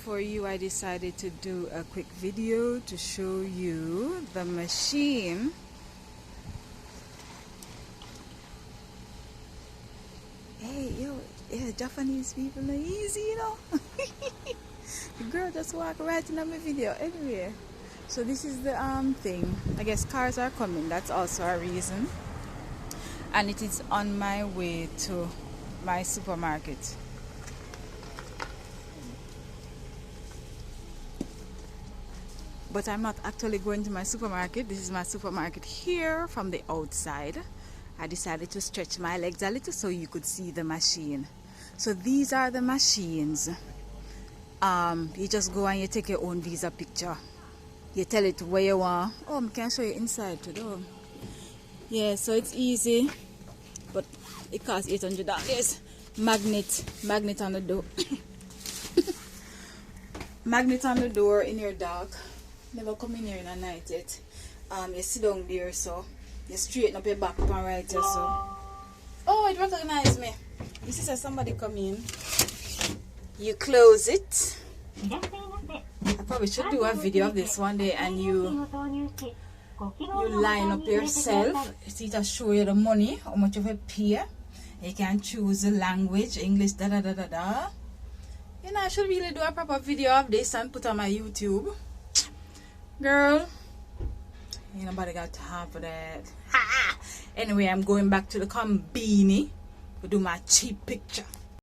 for you, I decided to do a quick video to show you the machine. Hey, yo, yeah, Japanese people are easy, you know. The girl just walk right in on my video anyway. So this is the thing. I guess cars are coming. That's also a reason. And it is on my way to my supermarket. But I'm not actually going to my supermarket. This is my supermarket here from the outside. I decided to stretch my legs a little so you could see the machine. So these are the machines. You just go and you take your own visa picture. You tell it where you want. Oh, I can show you inside too. Yeah, so it's easy. But it costs $800. Magnet on the door. Magnet on the door in your dark. Never come in here in the night yet. You sit down there, so you straighten up your back and right here, so. Oh, it recognized me. This is somebody come in. You close it. I probably should do a video of this one day, and you line up yourself. See, it show you the money, how much of a pay. You can choose the language, English, da da da da da. You know, I should really do a proper video of this and put on my YouTube. Girl, ain't nobody got time for that. Anyway, I'm going back to the combini to do my cheap picture.